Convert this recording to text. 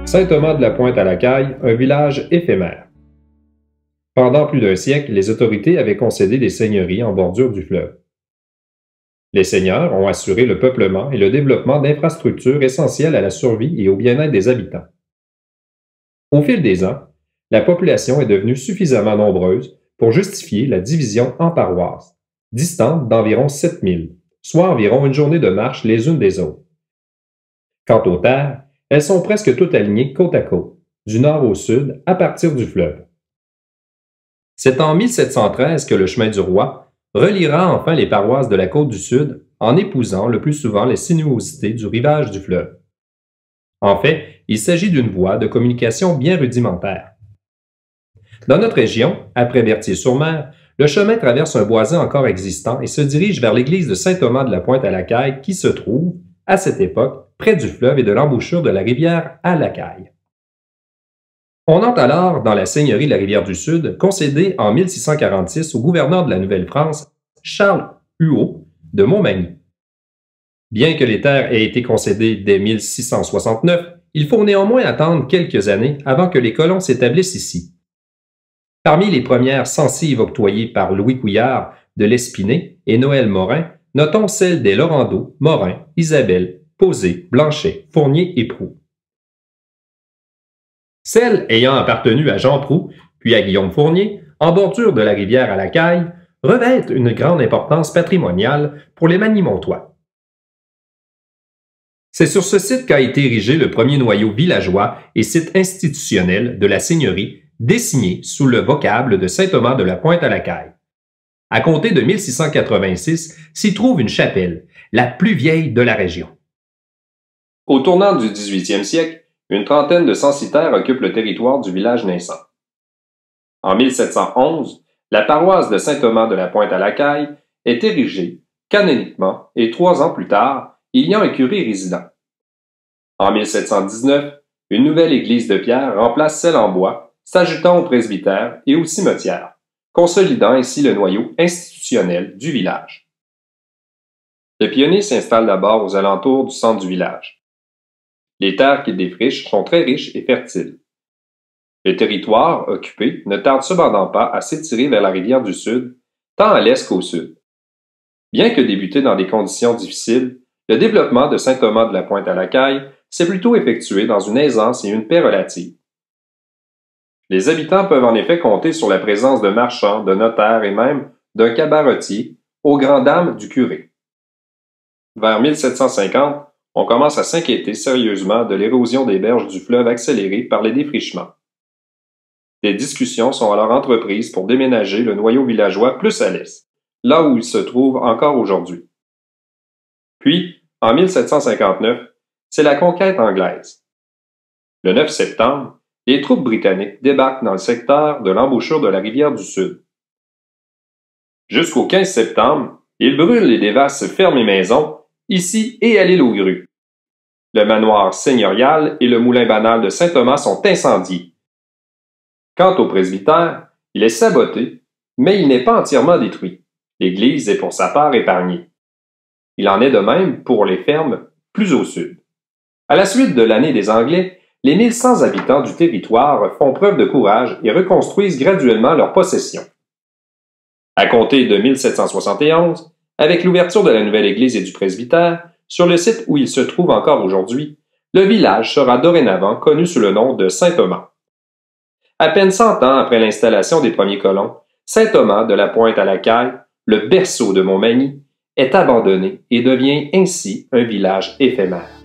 Saint-Thomas-de-la-Pointe-à-la-Caille, un village éphémère. Pendant plus d'un siècle, les autorités avaient concédé des seigneuries en bordure du fleuve. Les seigneurs ont assuré le peuplement et le développement d'infrastructures essentielles à la survie et au bien-être des habitants. Au fil des ans, la population est devenue suffisamment nombreuse pour justifier la division en paroisses, distantes d'environ 7000, soit environ une journée de marche les unes des autres. Quant aux terres, elles sont presque toutes alignées côte à côte, du nord au sud, à partir du fleuve. C'est en 1713 que le chemin du roi reliera enfin les paroisses de la côte du sud en épousant le plus souvent les sinuosités du rivage du fleuve. En fait, il s'agit d'une voie de communication bien rudimentaire. Dans notre région, après Berthier-sur-Mer, le chemin traverse un boisé encore existant et se dirige vers l'église de Saint-Thomas-de-la-Pointe-à-la-Caille qui se trouve, à cette époque, près du fleuve et de l'embouchure de la rivière à la Caille. On entre alors dans la seigneurie de la Rivière-du-Sud, concédée en 1646 au gouverneur de la Nouvelle-France, Charles Huot de Montmagny. Bien que les terres aient été concédées dès 1669, il faut néanmoins attendre quelques années avant que les colons s'établissent ici. Parmi les premières censives octroyées par Louis Couillard de l'Espinay et Noël Morin, notons celles des Laurendeau, Morin, Isabelle, Posé, Blanchet, Fournier et Proux. Celles ayant appartenu à Jean Proux, puis à Guillaume Fournier, en bordure de la rivière à la Caille, revêtent une grande importance patrimoniale pour les Magny-Montois. C'est sur ce site qu'a été érigé le premier noyau villageois et site institutionnel de la seigneurie, désigné sous le vocable de Saint-Thomas-de-la-Pointe-à-la-Caille. À compter de 1686, s'y trouve une chapelle, la plus vieille de la région. Au tournant du 18e siècle, une trentaine de censitaires occupent le territoire du village naissant. En 1711, la paroisse de Saint-Thomas-de-la-Pointe-à-la-Caille est érigée canoniquement et 3 ans plus tard, il y a un curé résident. En 1719, une nouvelle église de pierre remplace celle en bois, s'ajoutant au presbytère et au cimetière, consolidant ainsi le noyau institutionnel du village. Le pionnier s'installe d'abord aux alentours du centre du village. Les terres qu'il défriche sont très riches et fertiles. Le territoire occupé ne tarde cependant pas à s'étirer vers la rivière du Sud, tant à l'est qu'au sud. Bien que débuté dans des conditions difficiles, le développement de Saint-Thomas-de-la-Pointe-à-la-Caille s'est plutôt effectué dans une aisance et une paix relative. Les habitants peuvent en effet compter sur la présence de marchands, de notaires et même d'un cabaretier, aux grandes dames du curé. Vers 1750, on commence à s'inquiéter sérieusement de l'érosion des berges du fleuve accélérée par les défrichements. Des discussions sont alors entreprises pour déménager le noyau villageois plus à l'est, là où il se trouve encore aujourd'hui. Puis, en 1759, c'est la conquête anglaise. Le 9 septembre, les troupes britanniques débarquent dans le secteur de l'embouchure de la rivière du Sud. Jusqu'au 15 septembre, ils brûlent et dévastent fermes et maisons, ici et à l'île aux Grues. Le manoir seigneurial et le moulin banal de Saint-Thomas sont incendiés. Quant au presbytère, il est saboté, mais il n'est pas entièrement détruit. L'église est pour sa part épargnée. Il en est de même pour les fermes plus au sud. À la suite de l'année des Anglais, les 1100 habitants du territoire font preuve de courage et reconstruisent graduellement leurs possessions. À compter de 1771, avec l'ouverture de la nouvelle église et du presbytère, sur le site où il se trouve encore aujourd'hui, le village sera dorénavant connu sous le nom de Saint-Thomas. À peine 100 ans après l'installation des premiers colons, Saint-Thomas de la Pointe-à-la-Caille, le berceau de Montmagny, est abandonné et devient ainsi un village éphémère.